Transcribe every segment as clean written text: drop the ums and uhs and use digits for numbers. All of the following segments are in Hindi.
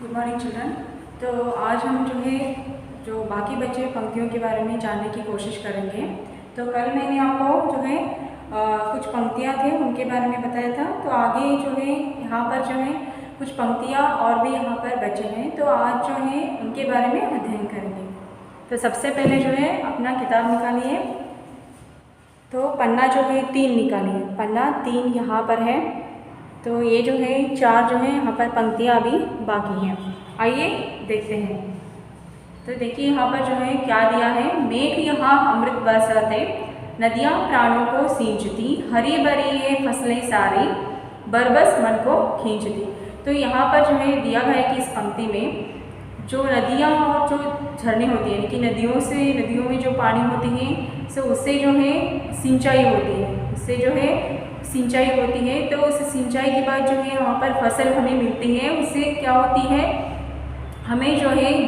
Good morning children. तो आज हम जो बाकी बचे पंक्तियों के बारे में जानने की कोशिश करेंगे। तो कल मैंने आपको कुछ पंक्तियाँ थे उनके बारे में बताया था। तो आगे यहाँ पर कुछ पंक्तियाँ और भी यहाँ पर बचे हैं, तो आज उनके बारे में अध्ययन करेंगे। तो सबसे पहले अपना किताब निकालिए। तो पन्ना 3 निकालिए। पन्ना 3 यहाँ पर है। तो ये 4 यहाँ पर पंक्तियाँ अभी बाकी हैं। आइए देखते हैं। तो देखिए यहाँ पर क्या दिया है। मेघ यहाँ अमृत बरसाते, नदियाँ प्राणों को सींचती, हरी भरी ये फसलें सारी, बरबस मन को खींचती। तो यहाँ पर दिया गया है कि इस पंक्ति में जो नदियाँ और जो झरने होती हैं, यानी कि नदियों में जो पानी होती हैं, सो उससे सिंचाई होती है। उससे सिंचाई होती है। तो उस सिंचाई के बाद वहाँ पर फसल हमें मिलती है। उससे क्या होती है, हमें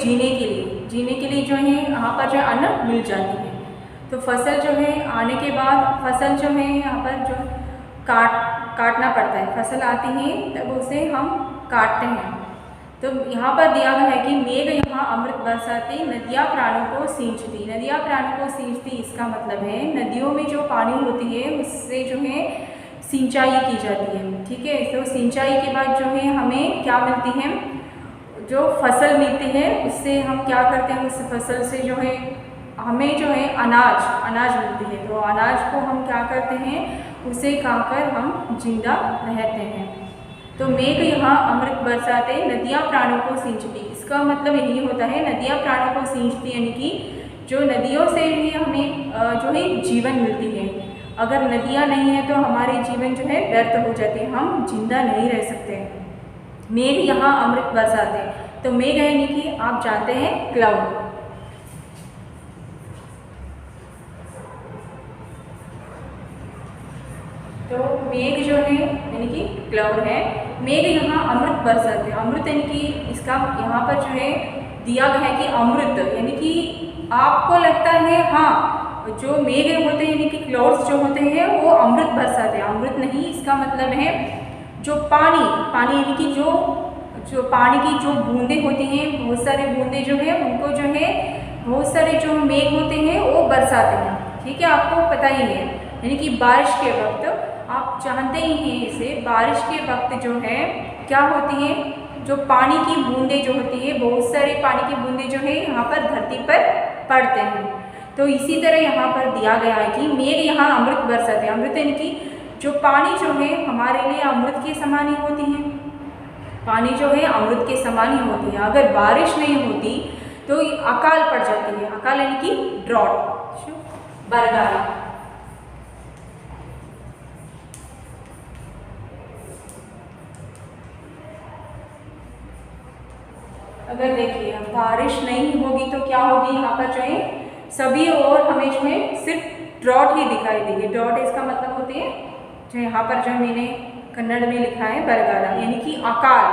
जीने के लिए यहाँ पर अन्न मिल जाती है। तो फसल आने के बाद फसल यहाँ पर काटना पड़ता है। फसल आती है तब उसे हम काटते हैं। तो यहाँ पर दिया गया है कि मेघ यहाँ अमृत बरसाती, नदियाँ प्राणों को सींचती। नदियाँ प्राणों को सींचती, इसका मतलब है नदियों में जो पानी होती है उससे सिंचाई की जाती है। ठीक है। तो सिंचाई के बाद हमें क्या मिलती है, जो फसल मिलती है उससे हम क्या करते हैं, उस फसल से हमें अनाज मिलती है। तो अनाज को हम क्या करते हैं, उसे खाकर हम जिंदा रहते हैं। तो मेघ यहाँ अमृत बरसाते, नदियाँ प्राणों को सींचती। इसका मतलब यही होता है, नदियाँ प्राणों को सींचती, यानी कि जो नदियों से ही हमें जीवन मिलती है। अगर नदियाँ नहीं है तो हमारे जीवन व्यर्थ हो जाते हैं, हम जिंदा नहीं रह सकते। मेघ यहाँ अमृत बरसाते, तो मेघ यानी कि आप जानते हैं क्लाउड। तो मेघ यानी कि क्लाउड है। मेघ यहाँ अमृत बरसाते, अमृत यानी कि इसका यहाँ पर दिया गया है कि अमृत, यानी कि आपको लगता है हाँ जो मेघ होते हैं यानी कि क्लाउड्स जो होते हैं वो अमृत बरसाते हैं। अमृत नहीं, इसका मतलब है जो पानी यानी कि जो पानी की जो बूंदें होती हैं, बहुत सारे बूंदें उनको बहुत सारे जो मेघ होते हैं वो बरसाते हैं। ठीक है, आपको पता ही है। यानी कि बारिश के वक्त आप जानते ही हैं इसे, बारिश के वक्त क्या होती है, जो पानी की बूंदें जो होती है, बहुत सारे पानी की बूंदें यहाँ पर धरती पर पड़ते हैं। तो इसी तरह यहाँ पर दिया गया है कि मेघ यहाँ अमृत बरसाते। अमृत यानी कि जो पानी हमारे लिए अमृत के समान ही होती है। पानी अमृत के समान ही होती है। अगर बारिश नहीं होती तो अकाल पड़ जाती है। अकाल यानी कि ड्रॉट, बरगार। अगर देखिए बारिश नहीं होगी तो क्या होगी, यहाँ पर सभी और हमें सिर्फ ड्रॉट ही दिखाई देगी। ड्रॉट इसका मतलब होती है यहाँ पर मैंने कन्नड़ में लिखा है बरगारा, यानी कि अकाल,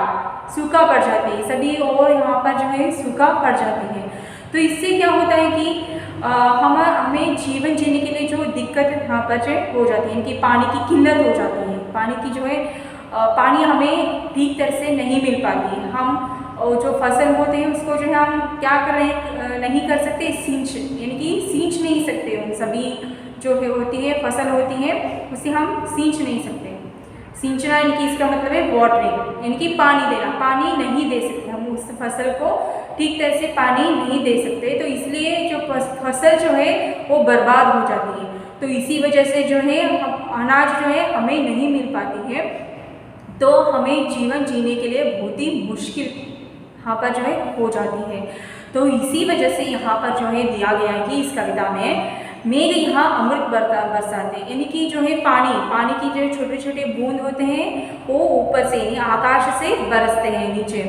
सूखा पड़ जाती है। सभी और यहाँ पर सूखा पड़ जाती है। तो इससे क्या होता है कि हमें जीवन जीने के लिए जो दिक्कत यहाँ पर हो जाती है, यानी कि पानी की किल्लत हो जाती है। पानी की पानी हमें ठीक तरह से नहीं मिल पाती है। हम जो फसल होते हैं उसको हम क्या कर रहे हैं, नहीं कर सकते, यानी कि सींच नहीं सकते। उन सभी होती है फसल होती है उसे हम सींच नहीं सकते। सींचना यानी कि इसका मतलब है वाटरिंग, यानी कि पानी देना। पानी नहीं दे सकते हम उस फसल को, ठीक तरह से पानी नहीं दे सकते। तो इसलिए जो फसल वो बर्बाद हो जाती है। तो इसी वजह से अनाज हमें नहीं मिल पाती है। तो हमें जीवन जीने के लिए बहुत ही मुश्किल यहाँ पर हो जाती है। तो इसी वजह से यहाँ पर दिया गया है कि इस कविता में मेघ यहाँ अमृत बरसाते, यानी कि पानी की छोटे छोटे बूंद होते हैं वो ऊपर से, यानी आकाश से बरसते हैं नीचे।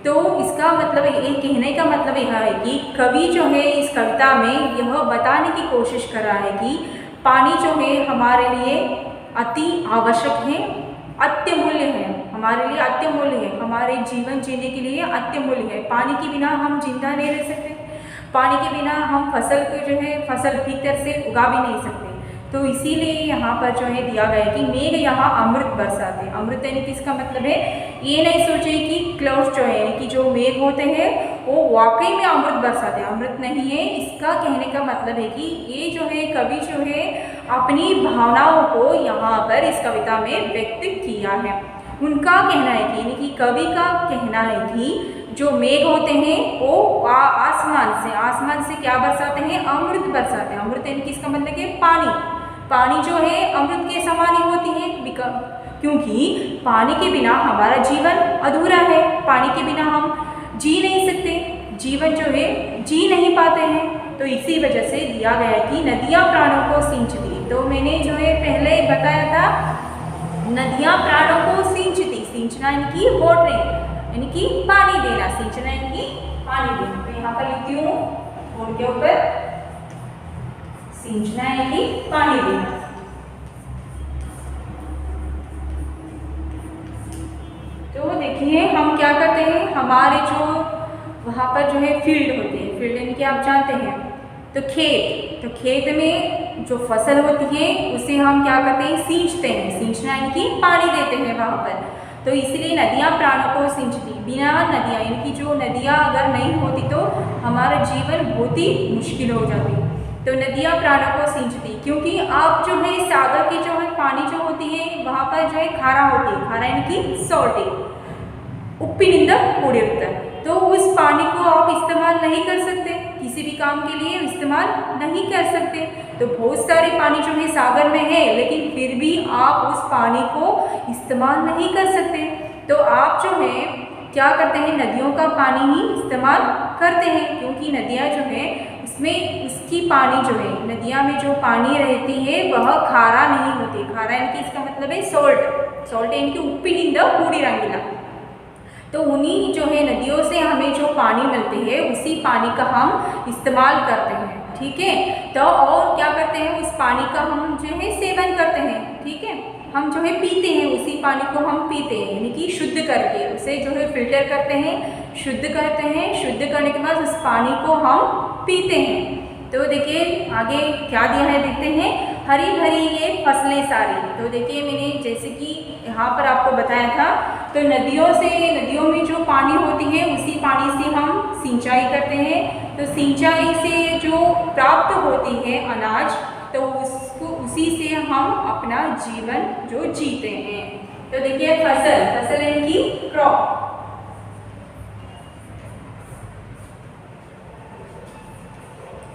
तो इसका मतलब ये कहने का मतलब यह है कि कवि इस कविता में यह बताने की कोशिश कर रहा है कि पानी हमारे लिए अति आवश्यक है, अत्यमूल्य है। हमारे लिए अत्यमूल्य है, हमारे जीवन जीने के लिए अत्यमूल्य है। पानी के बिना हम जिंदा नहीं रह सकते। पानी के बिना हम फसल को फसल ठीक तरह से उगा भी नहीं सकते। तो इसीलिए यहाँ पर जो है दिया गया है कि मेघ यहाँ अमृत बरसाते। अमृत यानी कि इसका मतलब है ये नहीं सोचे कि क्लाउड्स जो है यानी कि जो मेघ होते हैं वो वाकई में अमृत बरसाते, अमृत नहीं है। इसका कहने का मतलब है कि ये जो है कवि जो है अपनी भावनाओं को यहाँ पर इस कविता में व्यक्त किया है। उनका कहना है कि यानी कि कवि का कहना है कि जो मेघ होते हैं वो आसमान से क्या बरसाते हैं, अमृत बरसाते हैं। अमृत यानी कि इसका मतलब है पानी जो है अमृत के समान ही होती है, क्योंकि पानी के बिना हमारा जीवन अधूरा है। पानी के बिना हम जी नहीं सकते, जीवन जो है जी नहीं पाते हैं। तो इसी वजह से दिया गया है कि नदियाँ प्राणों को सिंचती। तो मैंने जो है पहले बताया था नदियाँ प्राणों को सिंचती, सिंचना यानी कि वाटरिंग यानी कि पानी देना, सिंचना यानी कि पानी देना। तो यहाँ पर लिखती हूँ बोर्ड के ऊपर सिंचना यानी कि पानी देना। तो देखिए हम क्या करते हैं, हमारे जो वहाँ पर जो है फील्ड होती है, फील्ड यानी कि आप जानते हैं तो खेत में जो फसल होती है उसे हम क्या करते हैं, सींचते हैं। सींचना यानी कि पानी देते हैं वहाँ पर। तो इसलिए नदियाँ प्राणों को सिंचती। बिना नदियाँ यानी कि जो नदियाँ अगर नहीं होती तो हमारा जीवन बहुत ही मुश्किल हो जाती। तो नदियाँ प्राणों को सिंचती, क्योंकि आप जो है सागर की जो है पानी जो होती है वहाँ पर जो है खारा होती है, खारा यानी कि सॉल्टी, उप्पिनिंद कूड़िरुत्ता। तो उस पानी को आप इस्तेमाल नहीं कर सकते, किसी भी काम के लिए इस्तेमाल नहीं कर सकते। तो बहुत सारे पानी जो है सागर में है, लेकिन फिर भी आप उस पानी को इस्तेमाल नहीं कर सकते। तो आप जो है क्या करते हैं, नदियों का पानी ही इस्तेमाल करते हैं, क्योंकि नदियाँ जो है उसमें उसकी पानी जो है नदियाँ में जो पानी रहती है वह खारा नहीं होती। खारा यानी कि इसका मतलब है सॉल्ट यानी कि उप्पिनिंद कूड़िरंगिला। तो उन्हीं जो है नदियों से हमें जो पानी मिलती है उसी पानी का हम इस्तेमाल करते हैं, ठीक है। तो और क्या करते हैं, उस पानी का हम जो है सेवन करते हैं, ठीक है। हम जो है पीते हैं, उसी पानी को हम पीते हैं, यानी कि शुद्ध करके उसे जो है फिल्टर करते हैं, शुद्ध करते हैं। शुद्ध करने के बाद उस पानी को हम पीते हैं। तो देखिए आगे क्या दिया है देखते हैं, हरी भरी ये फसलें सारी। तो देखिए मैंने जैसे कि यहाँ पर आपको बताया था, तो नदियों में जो पानी होती है उसी पानी से हम सिंचाई करते हैं। तो सिंचाई से जो प्राप्त होती है अनाज, तो उसी से हम अपना जीवन जो जीते हैं। तो देखिए फसल यानी कि क्रॉप।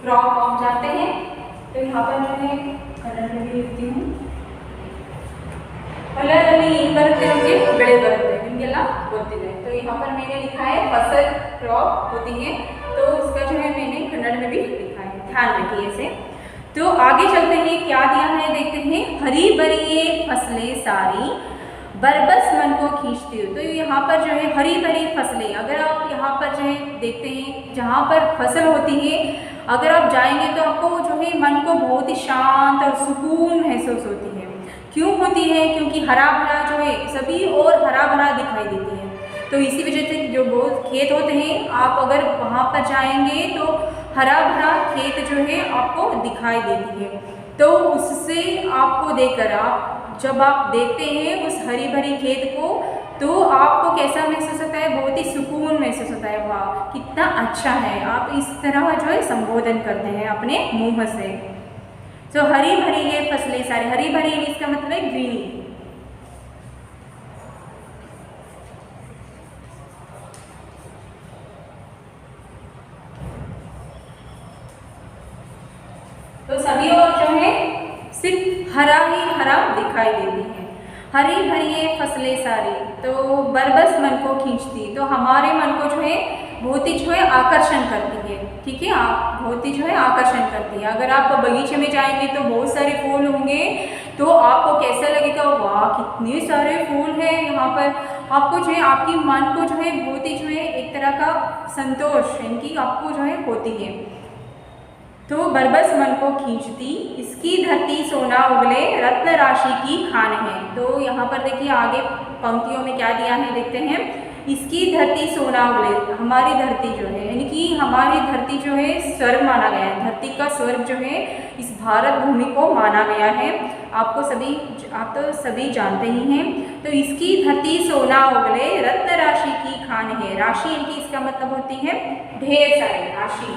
आप जानते हैं। तो यहाँ पर मैंने कलर में भी लिखती हूँ, ಹೊಲದಲ್ಲಿ बरते होंगे बड़े बरते हिंगेला ಗೊತ್ತಿದೆ। तो यहाँ पर मैंने लिखा है फसल क्रॉप होती है, तो उसका जो है मैंने कन्नड़ में भी लिखा है, ध्यान रखिए इसे। तो आगे चलते हैं, क्या दिया है देखते हैं, हरी भरी ये फसलें सारी बरबस मन को खींचती हो। तो यहाँ पर जो है हरी भरी फसलें, अगर आप यहाँ पर जो है देखते हैं जहाँ पर फसल होती है, अगर आप जाएंगे तो आपको जो है मन को बहुत ही शांत और सुकून महसूस होती है। क्यों होती है, क्योंकि हरा भरा जो है सभी और हरा भरा दिखाई देती है। तो इसी वजह से जो बहुत खेत होते हैं, आप अगर वहाँ पर जाएंगे तो हरा भरा खेत जो है आपको दिखाई देती है। तो उससे आपको देखकर जब आप देखते हैं उस हरी भरी खेत को, तो आपको कैसा महसूस होता है, बहुत ही सुकून महसूस होता है। वाह कितना अच्छा है, आप इस तरह जो है संबोधन करते हैं अपने मुंह से। तो हरी भरी ये फसलें सारी, हरी भरी इसका मतलब है ग्रीनी। तो सभी और जो है सिर्फ हरा ही हरा दिखाई देती है। हरी भरी ये फसलें सारी, तो बरबस मन को खींचती, तो हमारे मन को जो है बहुत ही जो है आकर्षण करती है, ठीक है। आप बहुत ही जो है आकर्षण करती है। अगर आप बगीचे में जाएंगे तो बहुत सारे फूल होंगे, तो आपको कैसा लगेगा, वाह कितने सारे फूल हैं यहाँ पर। आपको जो है आपकी मन को जो है बहुत ही जो है एक तरह का संतोष यानी कि आपको जो है होती है। तो बरबस मन को खींचती, इसकी धरती सोना उगले रत्न राशि की खान है। तो यहाँ पर देखिए आगे पंक्तियों में क्या दिया है देखते हैं। इसकी धरती सोना उगले, हमारी धरती जो है यानी कि हमारी धरती जो है स्वर्ग माना गया है, धरती का स्वर्ग जो है इस भारत भूमि को माना गया है। आप तो सभी जानते ही हैं। तो इसकी धरती सोना उगले रत्न राशि की खान है। राशि इनकी इसका मतलब होती है ढेर सारी राशि।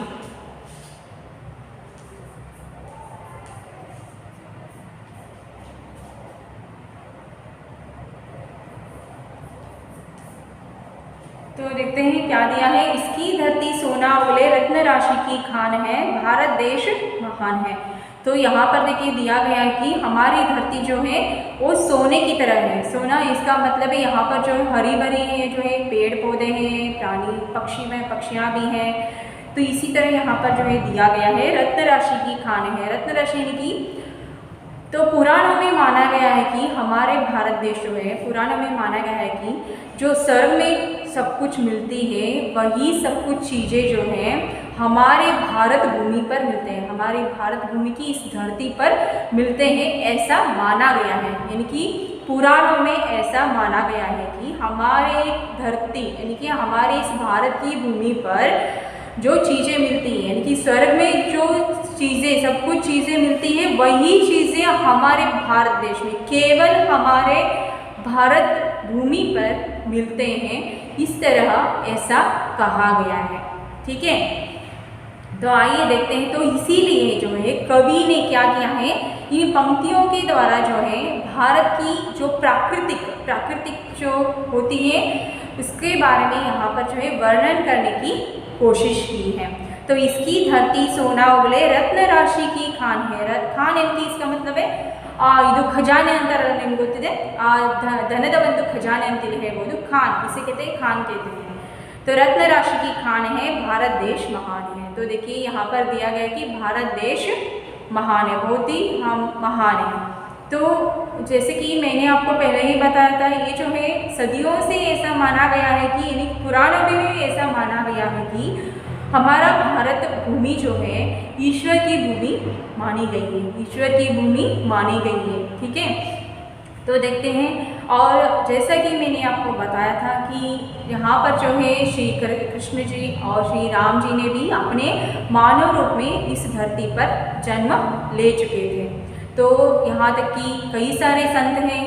तो देखते हैं क्या दिया है। इसकी धरती सोना उगले रत्न राशि की खान है, भारत देश महान है। तो यहाँ पर देखिए दिया गया है कि हमारी धरती जो है वो सोने की तरह है। सोना इसका मतलब है यहाँ पर जो है हरी भरी है, जो है पेड़ पौधे हैं, प्राणी पक्षी में पक्षियाँ भी हैं। तो इसी तरह यहाँ पर जो है दिया गया है रत्न राशि की खान है। रत्न राशि यानी कि तो पुराणों में माना गया है कि हमारे भारत देश जो है, पुराणों में माना गया है कि जो स्वर्ग में सब कुछ मिलती है वही सब कुछ चीज़ें जो हैं हमारे भारत भूमि पर मिलते हैं, हमारी भारत भूमि की इस धरती पर मिलते हैं, ऐसा माना गया है। यानी कि पुराणों में ऐसा माना गया है कि हमारे धरती यानी कि हमारे इस भारत की भूमि पर जो चीज़ें मिलती हैं यानी कि स्वर्ग में जो चीज़ें सब कुछ चीज़ें मिलती हैं वही चीज़ें हमारे भारत देश में केवल हमारे भारत भूमि पर मिलते हैं, इस तरह ऐसा कहा गया है। ठीक है, तो आइए देखते हैं। तो इसीलिए जो है कवि ने क्या किया है, इन पंक्तियों के द्वारा जो है भारत की जो प्राकृतिक जो होती है उसके बारे में यहाँ पर जो है वर्णन करने की कोशिश की है। तो इसकी धरती सोना उगले रत्न राशि की खान है। खान इनकी इसका मतलब है ಇದು ಖಜಾನೆ ಅಂತ ನಿಮ್ಗೆ ಗೊತ್ತಿದೆ, धनದ ಒಂದು ಖಜಾನೆ ಅಂತ ಹೇಳ್ಬೋದು। खान इसे कहते हैं, खान कहते हैं। तो रत्न राशि की खान है, भारत देश महान है। तो देखिए यहाँ पर दिया गया कि भारत देश महान है, बहुत ही हम महान है। तो जैसे कि मैंने आपको पहले ही बताया था, ये जो है सदियों से ऐसा माना गया है कि यानी पुराणों में भी ऐसा माना गया है कि हमारा भारत भूमि जो है ईश्वर की भूमि मानी गई है, ईश्वर की भूमि मानी गई है। ठीक है, तो देखते हैं। और जैसा कि मैंने आपको बताया था कि यहाँ पर जो है श्री कृष्ण जी और श्री राम जी ने भी अपने मानव रूप में इस धरती पर जन्म ले चुके थे। तो यहाँ तक कि कई सारे संत हैं,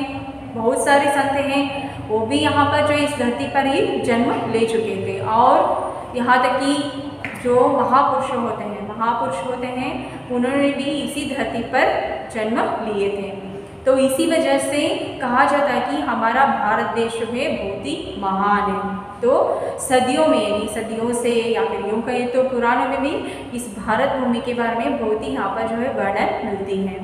बहुत सारे संत हैं, वो भी यहाँ पर जो इस धरती पर ही जन्म ले चुके थे। और यहाँ तक कि जो महापुरुष होते हैं उन्होंने भी इसी धरती पर जन्म लिए थे। तो इसी वजह से कहा जाता है कि हमारा भारत देश जो है बहुत ही महान है। तो सदियों से या फिर यूँ कहें तो पुराणों में भी इस भारत भूमि के बारे में बहुत ही यहाँ पर जो है वर्णन मिलती है।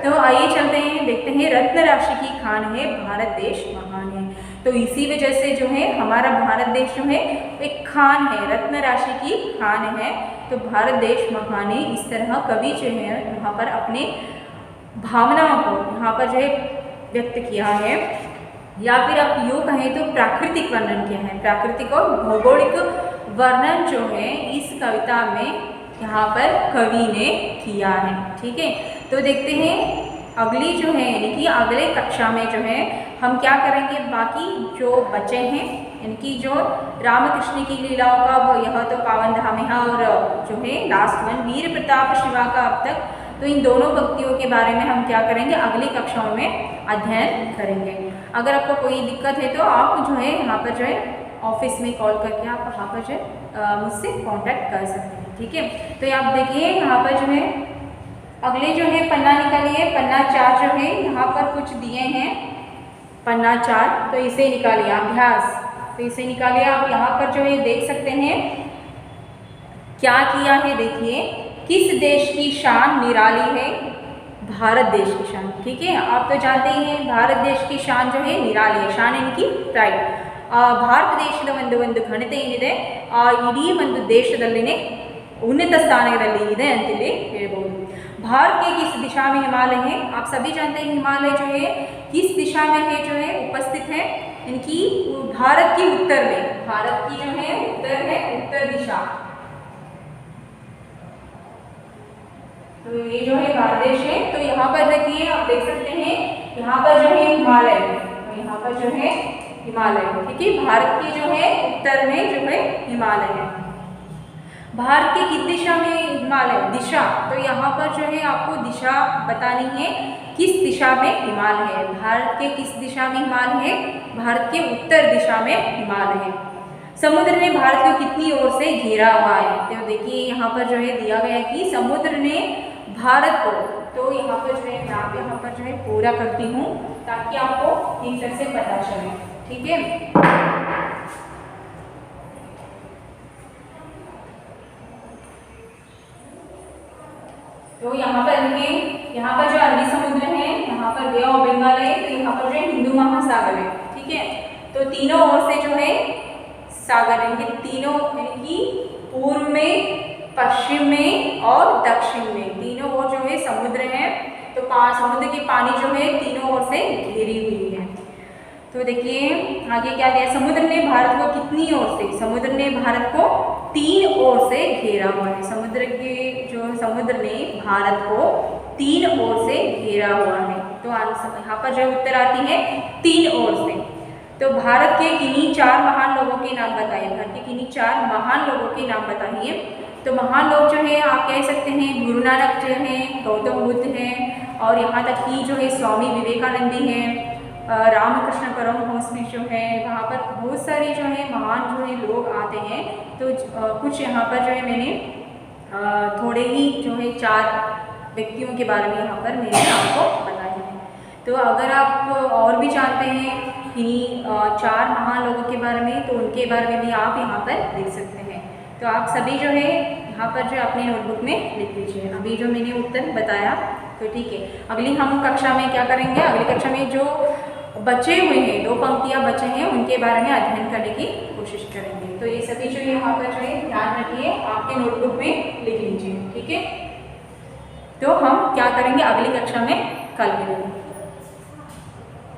तो आइए चलते हैं, देखते हैं। रत्न राशि की खान है, भारत देश महान है। तो इसी वजह से जो है हमारा भारत देश जो है एक खान है, रत्न राशि की खान है। तो भारत देश महान है, इस तरह कवि जो है यहाँ पर अपने भावनाओं को यहाँ पर जो है व्यक्त किया है। या फिर आप यूँ कहें तो प्राकृतिक वर्णन किया है, प्राकृतिक और भौगोलिक वर्णन जो है इस कविता में यहाँ पर कवि ने किया है। ठीक है, तो देखते हैं अगली जो है यानी कि अगले कक्षा में जो है हम क्या करेंगे, बाकी जो बचे हैं यानी कि जो रामकृष्ण की लीलाओं का वो यह तो पावन धाम है, और जो है लास्ट वन वीर प्रताप शिवा का अब तक। तो इन दोनों भक्तियों के बारे में हम क्या करेंगे, अगली कक्षाओं में अध्ययन करेंगे। अगर आपको कोई दिक्कत है तो आप जो है यहाँ पर जो है ऑफिस में कॉल करके आप वहाँ पर जो है मुझसे कांटेक्ट कर सकते हैं। ठीक है, तो आप देखिए यहाँ पर जो है अगले जो है पन्ना निकालिए। पन्ना 4 जो है यहाँ पर कुछ दिए हैं, पन्ना 4, तो इसे निकालिए अभ्यास। तो इसे निकालिए। आप यहाँ पर जो है देख सकते हैं क्या किया है। देखिए, किस देश की शान निराली है, भारत देश की शान। ठीक है, आप तो जानते ही हैं भारत देश की शान जो है निराली है, शान इनकी प्राइड। ಭಾರತ ದೇಶದ ಒಂದು ಘನತೆ ಏನಿದೆ ಇಡೀ ಒಂದು ದೇಶದಲ್ಲಿನೇ उन्नत स्थानದಲ್ಲಿ ಇದೆ ಅಂತೇಳಿ ಹೇಳ್ಬೋದು। भारत के किस दिशा में हिमालय है, आप सभी जानते हैं हिमालय जो है किस दिशा में है, जो है उपस्थित है, इनकी भारत की उत्तर में, भारत की जो है उत्तर है, उत्तर दिशा। तो ये जो है भारत देश है। तो यहाँ पर देखिए, आप देख सकते हैं यहाँ पर जो है हिमालय, तो यहाँ पर जो है हिमालय, ठीक है। भारत के जो है उत्तर में जो है हिमालय है। भारत के किस दिशा में हिमालय, दिशा, तो यहाँ पर जो है आपको दिशा बतानी है, किस दिशा में हिमालय है। भारत के किस दिशा में हिमालय है, भारत के उत्तर दिशा में हिमालय है। समुद्र ने भारत को कितनी ओर से घेरा हुआ है, तो देखिए यहाँ पर जो है दिया गया है कि समुद्र ने भारत को, तो यहाँ पर जो है मैं यहाँ पर जो है पूरा करती हूँ ताकि आपको ठीक तरह से पता चले, ठीक है। तो यहाँ पर देखिए, यहाँ पर जो अरबी समुद्र है, यहाँ पर बे ऑफ बंगाल है, तो यहाँ पर जो है हिंदू महासागर है, ठीक है। तो तीनों ओर से जो है सागर है, तीनों यानी कि पूर्व में, पश्चिम में और दक्षिण में तीनों ओर जो है समुद्र है। तो समुद्र की पानी जो है तीनों ओर से घिरी हुई है। तो देखिए आगे क्या दिया, समुद्र ने भारत को कितनी ओर से, समुद्र ने भारत को 3 ओर से घेरा हुआ है। समुद्र ने भारत को 3 ओर से घेरा हुआ है। तो यहाँ पर जो उत्तर आती है 3 ओर से। तो भारत के किन्हीं 4 महान लोगों के नाम बताइए, भारत के किन्हीं 4 महान लोगों के नाम बताइए। तो महान लोग जो है आप कह सकते हैं गुरु नानक जो हैं, गौतम बुद्ध हैं, और यहाँ तक कि जो है स्वामी विवेकानंद हैं, रामकृष्ण परमहंस में जो है, वहाँ पर बहुत सारे जो है महान जो है लोग आते हैं। तो कुछ यहाँ पर जो है मैंने थोड़े ही जो है 4 व्यक्तियों के बारे में यहाँ पर मैंने आपको बताया है। तो अगर आप और भी जानते हैं इन्हीं 4 महान लोगों के बारे में, तो उनके बारे में भी आप यहाँ पर देख सकते हैं। तो आप सभी जो है यहाँ पर जो अपने नोटबुक में लिख लीजिए अभी जो मैंने उत्तर बताया। तो ठीक है, अगली हम कक्षा में क्या करेंगे, अगली कक्षा में जो बचे हुए हैं 2 पंक्तियाँ बचे हैं उनके बारे में अध्ययन करने की कोशिश करेंगे। तो ये सभी जो यहाँ पर जो है ध्यान रखिए, आपके नोटबुक में लिख लीजिए, ठीक है। तो हम क्या करेंगे अगली कक्षा में कल मिलेंगे।